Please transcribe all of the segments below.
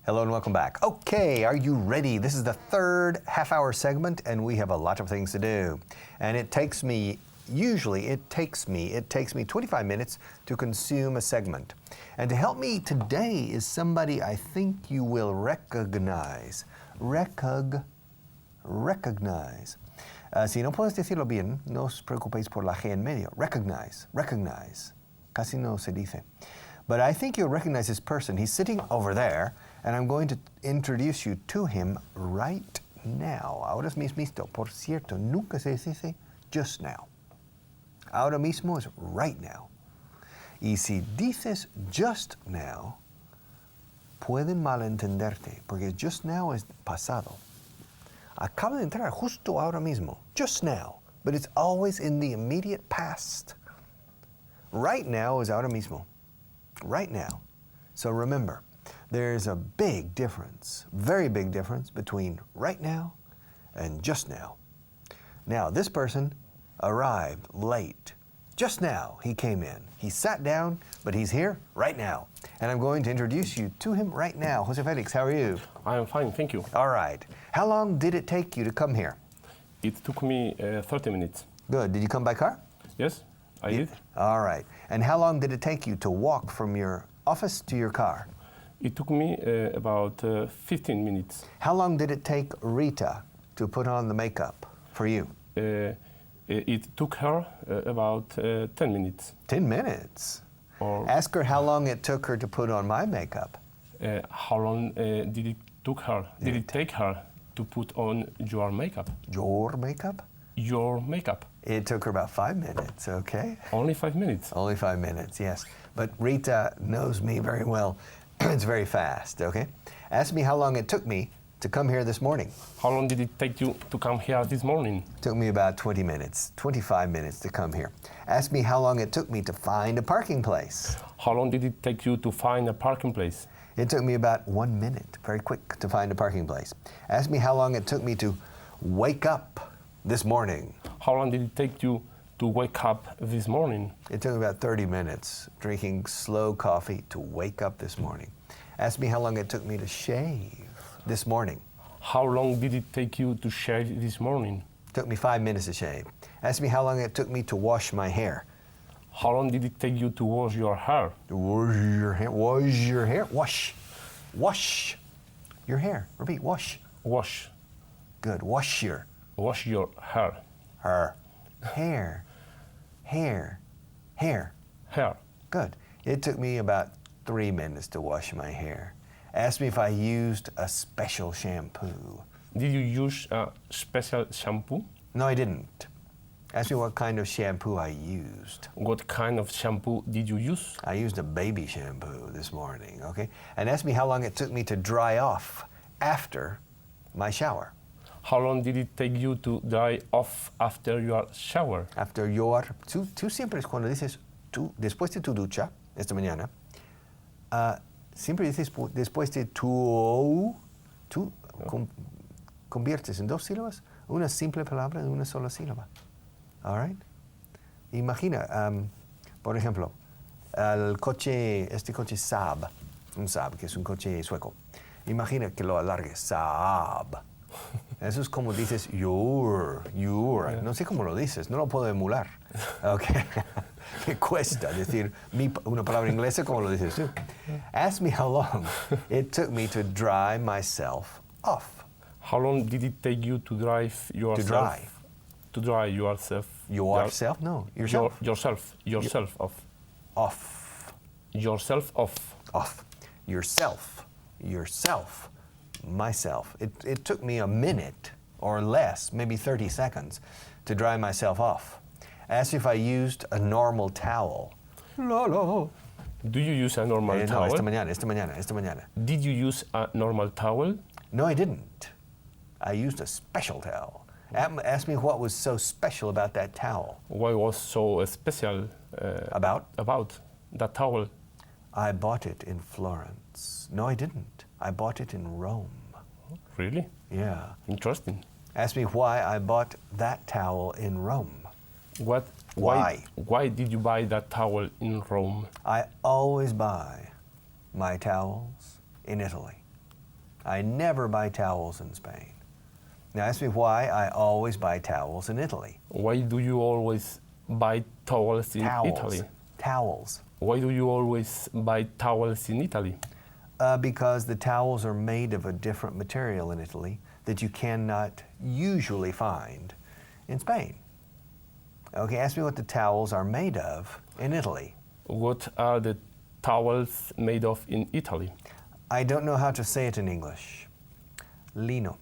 Hello and welcome back. Okay, are you ready? This is the third half-hour segment, and we have a lot of things to do. And it takes me 25 minutes to consume a segment. And to help me today is somebody I think you will recognize. Recognize. Si no puedes decirlo bien, no os preocupéis por la G en medio. Recognize. Casi no se dice. But I think you'll recognize this person. He's sitting over there, and I'm going to introduce you to him right now. Ahora mismo, por cierto, nunca se dice just now. Ahora mismo es right now. Y si dices just now, pueden malentenderte, porque just now es pasado. Acaba de entrar justo ahora mismo, just now, but it's always in the immediate past. Right now is ahora mismo. Right now. So remember, there's a big difference, very big difference between right now and just now. Now, this person arrived late. Just now he came in. He sat down, but he's here right now. And I'm going to introduce you to him right now. Jose Felix, how are you? I am fine, thank you. All right. How long did it take you to come here? It took me 30 minutes. Good. Did you come by car? Yes, I did. All right. And how long did it take you to walk from your office to your car? It took me about 15 minutes. How long did it take Rita to put on the makeup for you? It took her about 10 minutes. 10 minutes? Or Ask her how long it took her to put on my makeup. how long did it take her to put on your makeup? Your makeup? Your makeup. It took her about 5 minutes, okay? Only 5 minutes. Only 5 minutes, yes. But Rita knows me very well. It's very fast, okay? Ask me how long it took me to come here this morning. How long did it take you to come here this morning? It took me about 20 minutes, 25 minutes to come here. Ask me how long it took me to find a parking place. How long did it take you to find a parking place? It took me about 1 minute, very quick, to find a parking place. Ask me how long it took me to wake up this morning. How long did it take you to wake up this morning? It took me about 30 minutes drinking slow coffee to wake up this morning. Ask me how long it took me to shave this morning. How long did it take you to shave this morning? It took me 5 minutes to shave. Ask me how long it took me to wash my hair. How long did it take you to wash your hair? To wash your hair? Wash your hair? Wash. Wash your hair. Repeat, wash. Wash. Good. Wash your hair. Hair. Hair. Hair. Good. It took me about 3 minutes to wash my hair. Ask me if I used a special shampoo. Did you use a special shampoo? No, I didn't. Ask me what kind of shampoo I used. What kind of shampoo did you use? I used a baby shampoo this morning, okay? And ask me how long it took me to dry off after my shower. How long did it take you to dry off after your shower? After your... Tú siempre es cuando dices, tú, después de tu ducha, esta mañana, siempre dices después de tu... Tú conviertes en dos sílabas una simple palabra en una sola sílaba. All right? Imagina, por ejemplo, este coche Saab, un Saab, que es un coche sueco. Imagina que lo alargues, Saab. Eso es como dices your. Yeah. No sé cómo lo dices, no lo puedo emular. Okay. Me cuesta decir una palabra inglesa como lo dices tú. Ask me how long it took me to dry myself off. How long did it take you to dry yourself? To dry yourself. Yourself? No, yourself. Yourself off. Off. Yourself off. Off. Yourself. Myself. It took me a minute or less, maybe 30 seconds, to dry myself off. Ask if I used a normal towel. Do you use a normal towel? No, esta mañana. Did you use a normal towel? No, I didn't. I used a special towel. Ask me what was so special about that towel. What was so special about that towel? I bought it in Florence. No, I didn't. I bought it in Rome. Really? Yeah. Interesting. Ask me why I bought that towel in Rome. What? Why? Why did you buy that towel in Rome? I always buy my towels in Italy. I never buy towels in Spain. Now ask me why I always buy towels in Italy. Why do you always buy towels in Towels. Italy? Towels. Why do you always buy towels in Italy? Because the towels are made of a different material in Italy that you cannot usually find in Spain. Okay, ask me what the towels are made of in Italy. What are the towels made of in Italy? I don't know how to say it in English. Lino.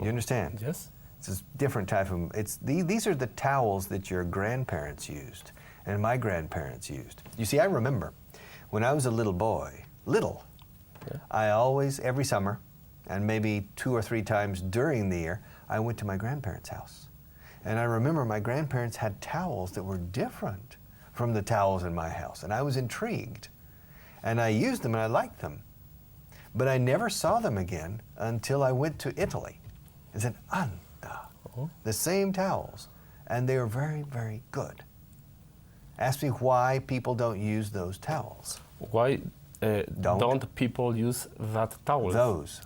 You understand? Yes. It's a different type of, these are the towels that your grandparents used and my grandparents used. You see, I remember when I was a little boy, Yeah. I always, every summer, and maybe 2 or 3 times during the year, I went to my grandparents' house. And I remember my grandparents had towels that were different from the towels in my house, and I was intrigued. And I used them and I liked them. But I never saw them again until I went to Italy. I said, anda, the same towels, and they are very, very good. Ask me why people don't use those towels. Why don't people use that towel? Those.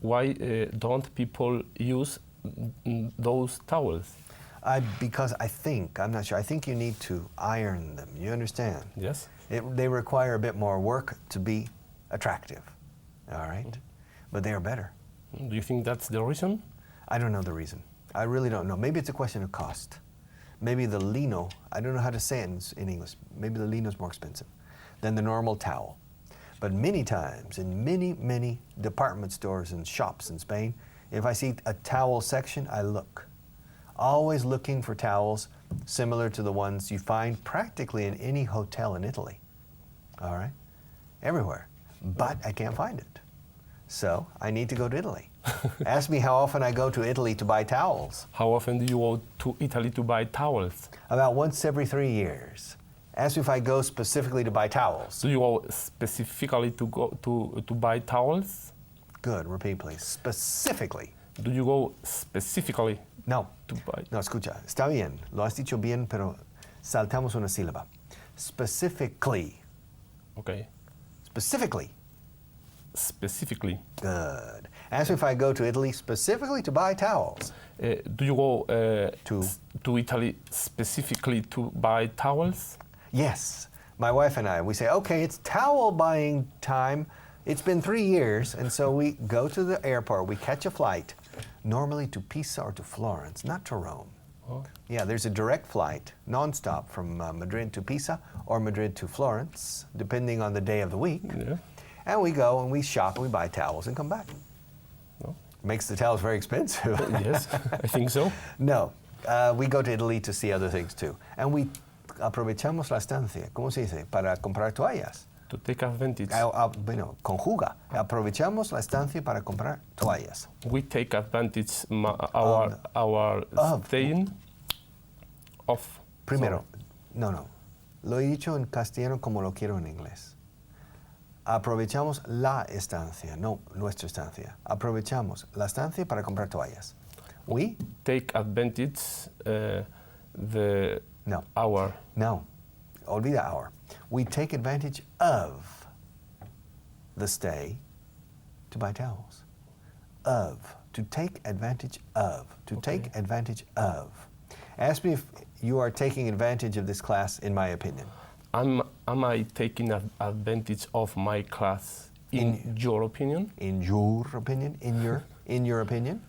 Why don't people use those towels? Because I'm not sure, I think you need to iron them, you understand? Yes. They require a bit more work to be attractive, all right? But they are better. Do you think that's the reason? I don't know the reason. I really don't know. Maybe it's a question of cost. Maybe the lino, I don't know how to say it in English, maybe the lino is more expensive than the normal towel. But many times, in many, many department stores and shops in Spain, if I see a towel section, I look. Always looking for towels similar to the ones you find practically in any hotel in Italy. All right? Everywhere. But I can't find it. So I need to go to Italy. Ask me how often I go to Italy to buy towels. How often do you go to Italy to buy towels? About once every 3 years. Ask me if I go specifically to buy towels. Do you go specifically to buy towels? Good, repeat please. Specifically. Do you go specifically No. to buy? No, escucha. Está bien. Lo has dicho bien, pero saltamos una sílaba. Specifically. Okay. Specifically. Specifically. Good. Ask me if I go to Italy specifically to buy towels. Do you go To? to Italy specifically to buy towels? Yes. My wife and I, we say, okay, it's towel buying time. It's been 3 years, and so we go to the airport. We catch a flight, normally to Pisa or to Florence, not to Rome. Oh. Yeah, there's a direct flight, nonstop, from Madrid to Pisa or Madrid to Florence, depending on the day of the week. Yeah. And we go and we shop and we buy towels and come back. No. Makes the towels very expensive. Yes, I think so. No, we go to Italy to see other things too. And we aprovechamos la estancia, ¿cómo se dice? Para comprar toallas. To take advantage. Bueno, conjuga. Aprovechamos la estancia para comprar toallas. We take advantage our staying of. Primero, no. Lo he dicho en castellano como lo quiero en inglés. Aprovechamos la estancia, no nuestra estancia. Aprovechamos la estancia para comprar toallas. We take advantage the No. hour. No, olvida our. We take advantage of the stay to buy towels. Of, to take advantage of, to take advantage of. Ask me if you are taking advantage of this class, in my opinion. Am I taking advantage of my class in your opinion? In your opinion? In your opinion?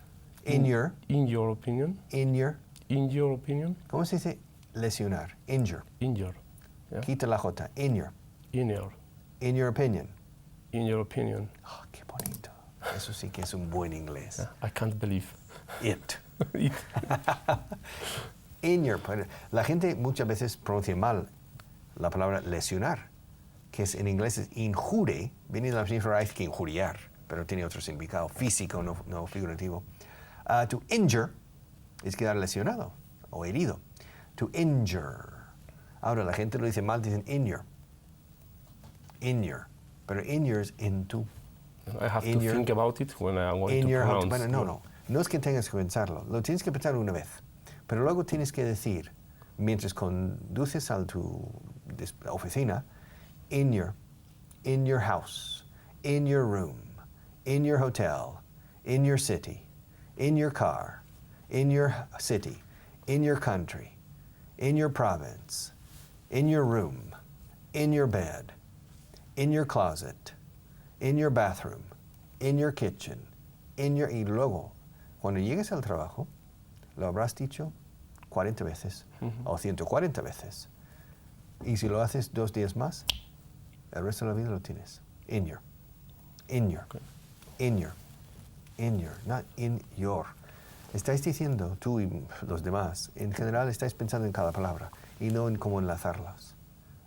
In your opinion? ¿Cómo se dice lesionar? Injure. Yeah. Quita la J. In your opinion. In your opinion. Oh, qué bonito. Eso sí que es un buen inglés. I can't believe. It. In your. La gente muchas veces pronuncia mal la palabra lesionar, que es en inglés es injure, viene de la misma raíz que injuriar, pero tiene otro significado físico, no figurativo. To injure es quedar lesionado o herido. To injure. Ahora, la gente lo dice mal, dicen in your. Pero in your es in tu. I have to think about it when I want to pronounce. Bueno, no es que tengas que pensarlo, lo tienes que pensar una vez, pero luego tienes que decir, mientras conduces a tu oficina, in your house, in your room, in your hotel, in your city, in your car, in your city, in your country, in your province, in your room, in your bed, in your closet, in your bathroom, in your kitchen, y luego, cuando llegues al trabajo, lo habrás dicho 40 veces o 140 veces. Y si lo haces 2 días más, el resto de la vida lo tienes. In your, not in your. Estáis diciendo, tú y los demás, en general estáis pensando en cada palabra y no en cómo enlazarlas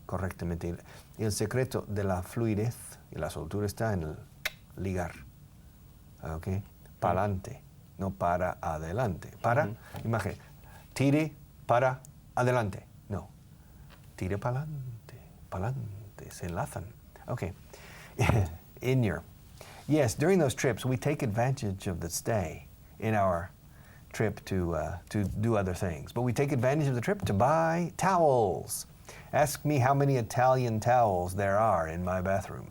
correctamente. Y el secreto de la fluidez y la soltura está en el ligar. ¿Ok? Para adelante, no para adelante. Para, imagen, tire para adelante. No, tire para adelante, se enlazan. Ok. In your. Yes, during those trips, we take advantage of the stay in our trip to do other things. But we take advantage of the trip to buy towels. Ask me how many Italian towels there are in my bathroom.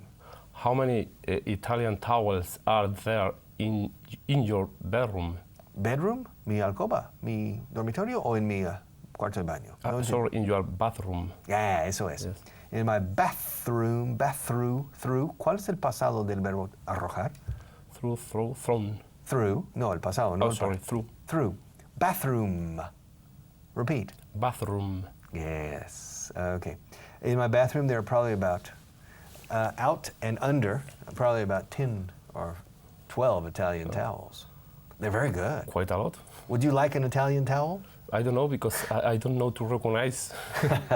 How many Italian towels are there in your bedroom? Bedroom? Mi alcoba? Mi dormitorio o en mi cuarto de baño? Sorry, in your bathroom. Yeah, eso es. Yes. In my bathroom, through. ¿Cuál es el pasado del verbo arrojar? Thrown. Through. No, el pasado, no. Oh, sorry, through. Through. Bathroom. Repeat. Bathroom. Yes. Okay. In my bathroom, there are probably about, out and under, probably about 10 or 12 Italian towels. They're very good. Quite a lot. Would you like an Italian towel? I don't know, because I don't know to recognize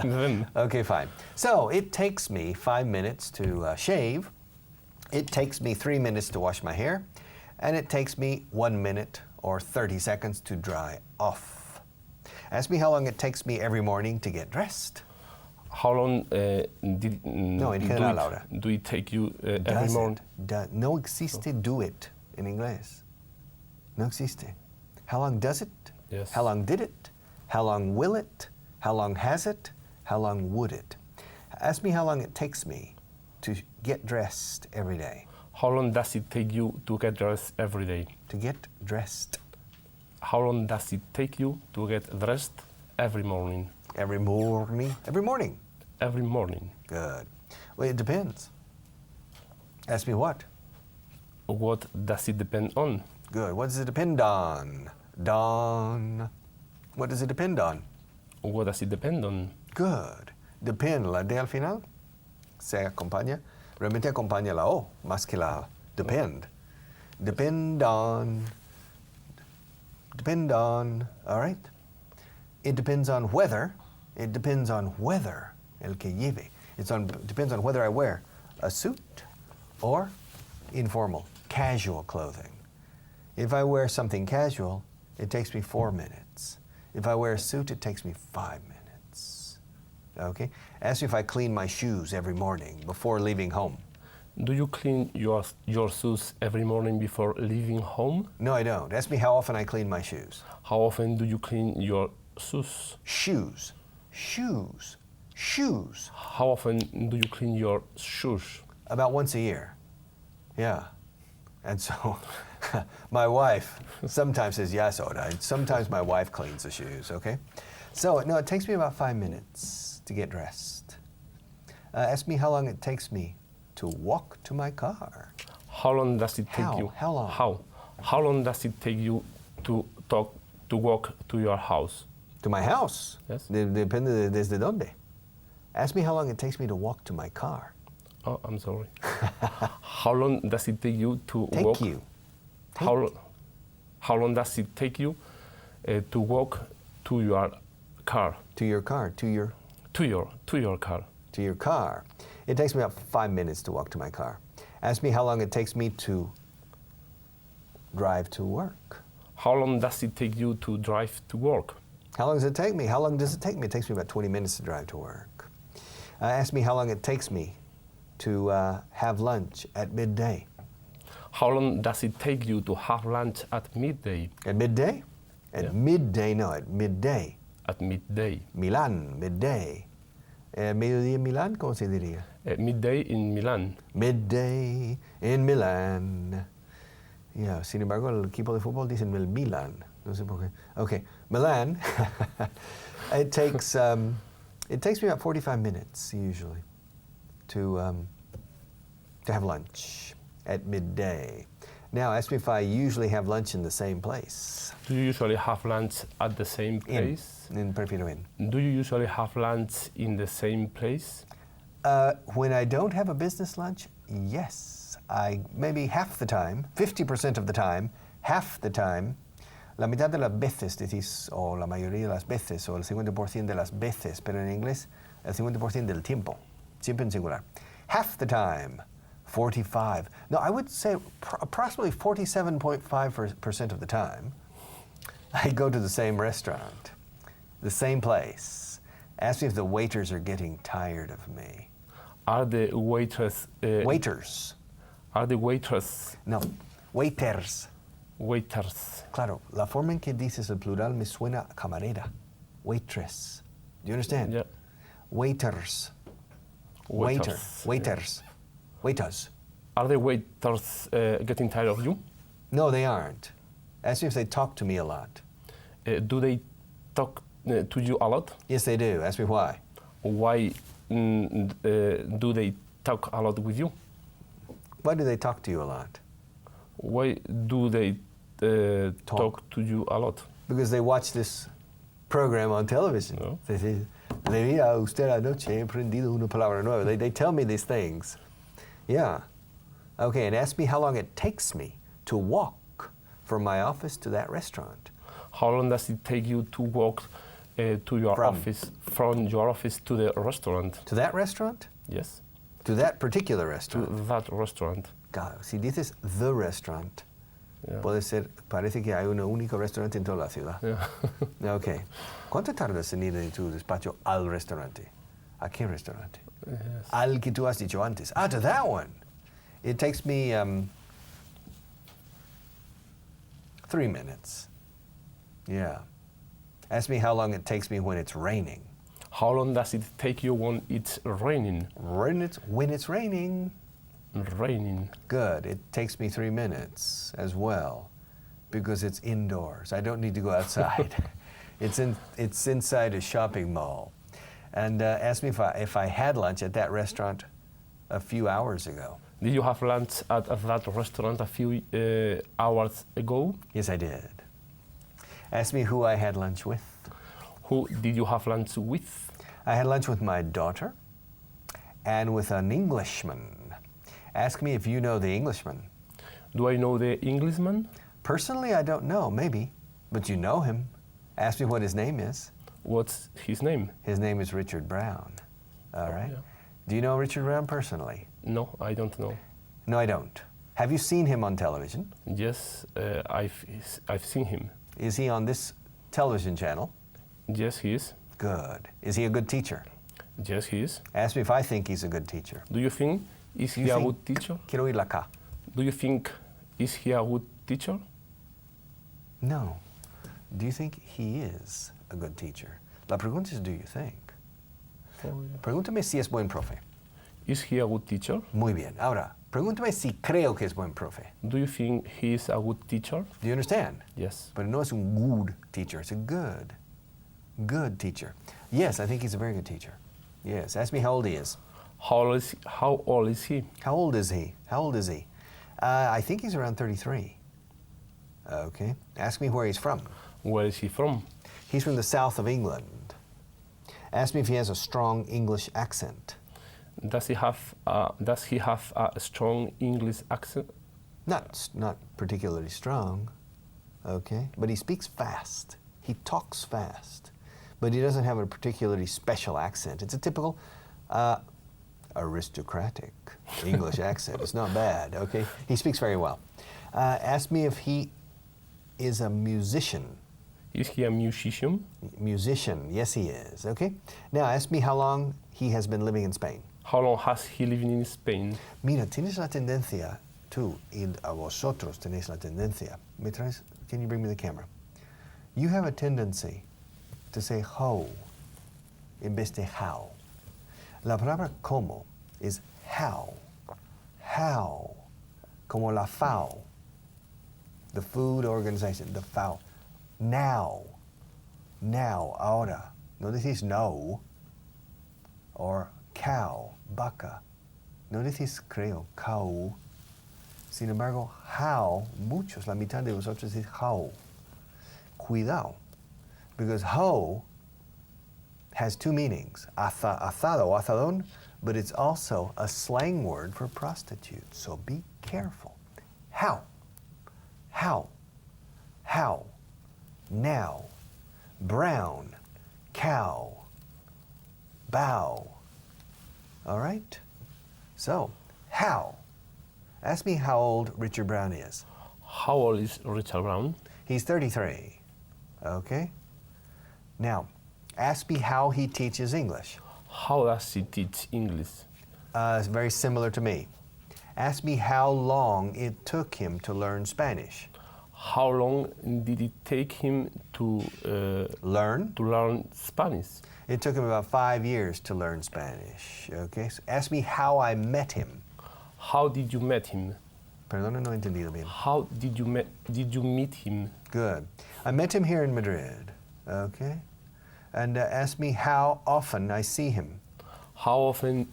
them. Okay, fine. So it takes me 5 minutes to shave. It takes me 3 minutes to wash my hair. And it takes me 1 minute or 30 seconds to dry off. Ask me how long it takes me every morning to get dressed. How long No, en general ahora. do it take you every morning? No existe do it en inglés. No existe. How long does it? Yes. How long did it? How long will it? How long has it? How long would it? Ask me how long it takes me to get dressed every day. How long does it take you to get dressed every day? To get dressed. How long does it take you to get dressed every morning? Every morning. Every morning. Every morning. Good. Well, it depends. Ask me what? What does it depend on? Good. What does it depend on? Don. What does it depend on? What does it depend on? Good. Depend, la D al final, se acompaña. Realmente acompaña la O, más que la depend. Depend on. Depend on, all right? It depends on whether. It depends on whether, el que lleve. Depends on whether I wear a suit or informal, casual clothing. If I wear something casual, it takes me 4 minutes. If I wear a suit, it takes me 5 minutes. Okay? Ask me if I clean my shoes every morning before leaving home. Do you clean your shoes every morning before leaving home? No, I don't. Ask me how often I clean my shoes. How often do you clean your shoes? Shoes. Shoes. Shoes. How often do you clean your shoes? About once a year. Yeah. And so my wife sometimes says yes, Oda. Sometimes my wife cleans the shoes, okay? So, no, it takes me about 5 minutes to get dressed. Ask me how long it takes me to walk to my car. How long does it take you? How long? How long does it take you to walk to your house? To my house? Yes. Depende desde dónde. Ask me how long it takes me to walk to my car. Oh, I'm sorry. How long does it take you to Take walk? you. How long does it take you to walk to your car? To your car. To your car. To your car. It takes me about 5 minutes to walk to my car. Ask me how long it takes me to drive to work. How long does it take you to drive to work? How long does it take me? How long does it take me? It takes me about 20 minutes to drive to work. Ask me how long it takes me to have lunch at midday. How long does it take you to have lunch at midday? At midday? At midday, no, at midday. At midday. Milan, midday. Mediodía en Milán, ¿cómo se diría? Midday in Milan. Midday in Milan. Yeah, sin embargo, el equipo de fútbol dicen el Milan. No sé por qué. Okay, Milan. It takes me about 45 minutes usually to have lunch at midday. Now, ask me if I usually have lunch in the same place. Do you usually have lunch at the same place? Prefiero in. Do you usually have lunch in the same place? When I don't have a business lunch, yes. Maybe half the time, 50% of the time, half the time, la mitad de las veces decís, o la mayoría de las veces, o el 50% de las veces, pero en inglés, el 50% del tiempo, siempre en singular. Half the time, 45. No, I would say approximately 47.5% of the time, I go to the same restaurant, the same place. Ask me if the waiters are getting tired of me. Are the waiters... Waiters. Are the waiters... No, waiters. Waiters. Claro, la forma en que dices el plural me suena a camarera. Waitress. Do you understand? Yeah. Waiters. Waiters. Waiters. Waiters. Are the waiters getting tired of you? No, they aren't. Ask me if they talk to me a lot. Do they talk to you a lot? Yes, they do. Ask me why. Why do they talk a lot with you? Why do they talk to you a lot? Why do they talk to you a lot? Because they watch this program on television. No. They say, le vi a usted anoche, he aprendido una palabra nueva. They tell me these things. Yeah. Okay, and ask me how long it takes me to walk from my office to that restaurant. How long does it take you to walk to your office, from your office to the restaurant? To that restaurant? Yes. To that particular To restaurant? that restaurant. Claro, si dices the restaurant, Yeah. puede ser, parece que hay un único restaurante en toda la ciudad. Yeah. Ok. ¿Cuánto tardas en ir de tu despacho al restaurante? ¿A qué restaurante? Yes. Al que tú has dicho antes. Ah, to that one. It takes me 3 minutes. Yeah. Ask me how long it takes me when it's raining. How long does it take you when it's raining? When it's raining. Raining. Good. It takes me 3 minutes as well because it's indoors. I don't need to go outside. It's inside a shopping mall. And ask me if I had lunch at that restaurant a few hours ago. Did you have lunch at that restaurant a few hours ago? Yes, I did. Ask me who I had lunch with. Who did you have lunch with? I had lunch with my daughter and with an Englishman. Ask me if you know the Englishman. Do I know the Englishman? Personally, I don't know, maybe, but you know him. Ask me what his name is. What's his name? His name is Richard Brown. All right. Yeah. Do you know Richard Brown personally? No, I don't know. No, I don't. Have you seen him on television? Yes, I've seen him. Is he on this television channel? Yes, he is. Good. Is he a good teacher? Yes, he is. Ask me if I think he's a good teacher. Do you think is he a good teacher? Quiero oírla acá. Do you think is he a good teacher? No. Do you think he is a good teacher? La pregunta es, do you think? Pregúntame si es buen profe. Is he a good teacher? Muy bien. Ahora, pregúntame si creo que es buen profe. Do you think he is a good teacher? Do you understand? Yes. But no es un good teacher. It's a good teacher. Yes, I think he's a very good teacher. Yes. Ask me how old he is. How old is he? How old is he? How old is he? I think he's around 33. Okay. Ask me where he's from. Where is he from? He's from the south of England. Ask me if he has a strong English accent. Does he have a strong English accent? Not particularly strong. Okay. But he speaks fast. He talks fast. But he doesn't have a particularly special accent. It's a typical aristocratic English accent. It's not bad, okay? He speaks very well. Ask me if he is a musician. Is he a musician? Musician, yes he is, okay? Now ask me how long he has been living in Spain. How long has he lived in Spain? Mira, tienes la tendencia, tú y a vosotros tenéis la tendencia. ¿Me traes? Can you bring me the camera? You have a tendency to say how en vez de how. La palabra como is how. How. Como la FAO. the Food Organization, the FAO. Now, ahora. No decís no. Or cow, vaca. No decís creo, cow. Sin embargo, how, muchos, la mitad de vosotros decís how. Cuidado. Because how has two meanings. Azado, azadón, but it's also a slang word for prostitute. So be careful. How. Now. Brown. Cow. Bow. All right? So, how? Ask me how old Richard Brown is. How old is Richard Brown? He's 33. Okay? Now, ask me how he teaches English. How does he teach English? It's very similar to me. Ask me how long it took him to learn Spanish. How long did it take him to Learn? to learn Spanish? It took him about 5 years to learn Spanish. Okay? So ask me how I met him. How did you meet him? Perdona, no he entendido bien. How did you meet him? Good. I met him here in Madrid. Okay? And ask me how often I see him. How often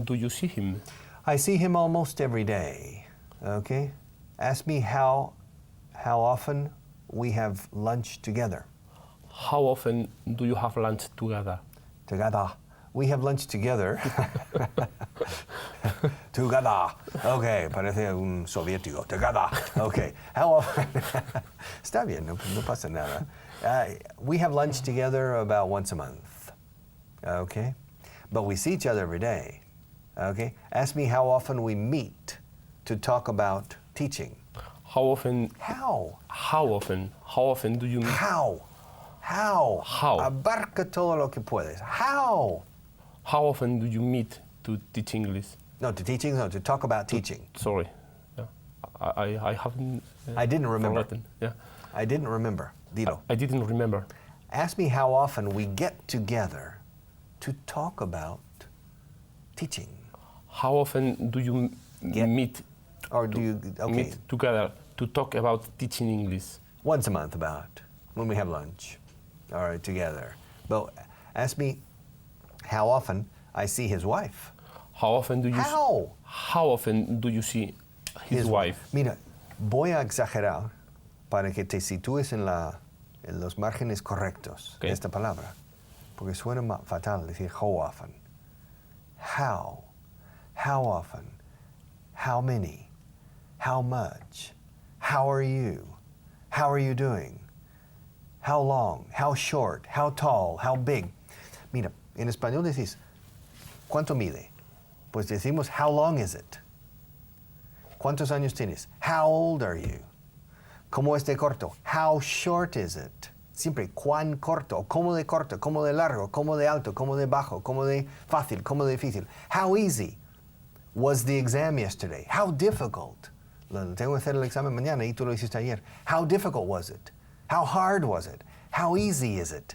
do you see him? I see him almost every day. Okay? Ask me how often we have lunch together. How often do you have lunch together? Together. We have lunch together. Together. Okay, parece un soviético. Together. Okay. How often? Está bien, no pasa nada. We have lunch together about once a month. Okay? But we see each other every day. Okay? Ask me how often we meet to talk about teaching. How often? How? How often do you meet? How? Abarca todo lo que puedes. How? How often do you meet to teach English? No, to talk about teaching. Sorry, yeah, I haven't. I didn't remember. Forgotten. Yeah, I didn't remember. Dilo. I didn't remember. Ask me how often we get together to talk about teaching. How often do you meet? Or do you, okay. Meet together to talk about teaching English? Once a month about, when we have lunch. All right, together. But ask me how often I see his wife. How often do you? How? How often do you see his wife? Mira, voy a exagerar para que te sitúes en los márgenes correctos de esta palabra. Porque suena fatal decir how often. How? How often? How many? How much? How are you? How are you doing? How long? How short? How tall? How big? Mira, en español decís, ¿cuánto mide? Pues decimos, how long is it? ¿Cuántos años tienes? How old are you? ¿Cómo es de corto? How short is it? Siempre, ¿cuán corto? ¿Cómo de largo? ¿Cómo de alto? ¿Cómo de bajo? ¿Cómo de fácil? ¿Cómo de difícil? How easy was the exam yesterday? How difficult? Tengo que hacer el examen mañana y tú lo hiciste ayer. How difficult was it? How hard was it? How easy is it?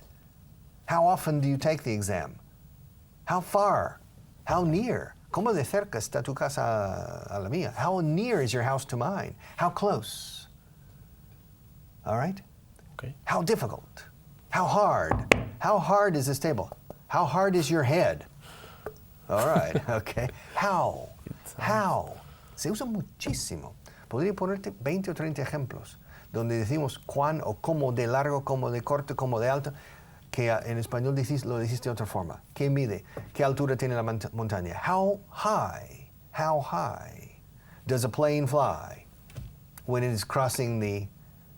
How often do you take the exam? How far? How near? ¿Cómo de cerca está tu casa a la mía? How near is your house to mine? How close? All right? Okay. How difficult? How hard? How hard is this table? How hard is your head? All right, okay. How? How? Se usa muchísimo. Podría ponerte 20 o 30 ejemplos donde decimos cuán o cómo de largo, cómo de corto, cómo de alto, que en español lo decís de otra forma. ¿Qué mide? ¿Qué altura tiene la montaña? How high? How high does a plane fly when it is crossing the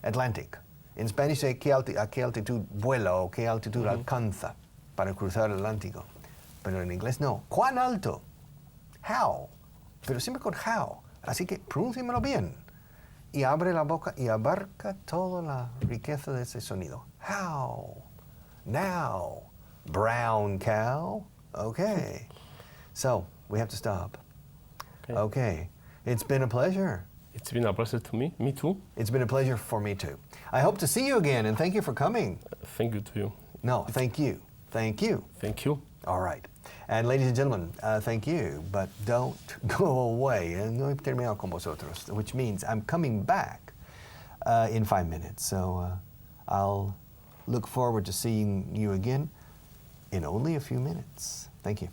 Atlantic? En Spanish a qué altitud vuela o qué altitud alcanza para cruzar el Atlántico. Pero en inglés no. ¿Cuán alto? How. Pero siempre con how. Así que pronúnciamelo bien. Y abre la boca y abarca toda la riqueza de ese sonido. How. Now. Brown cow. Okay. So, we have to stop. Okay. It's been a pleasure. It's been a pleasure to me. Me too. It's been a pleasure for me too. I hope to see you again, and thank you for coming. Thank you to you. No, thank you. Thank you. Thank you. All right. And ladies and gentlemen, thank you, but don't go away. No he terminado con vosotros, which means I'm coming back in 5 minutes. So I'll look forward to seeing you again in only a few minutes. Thank you.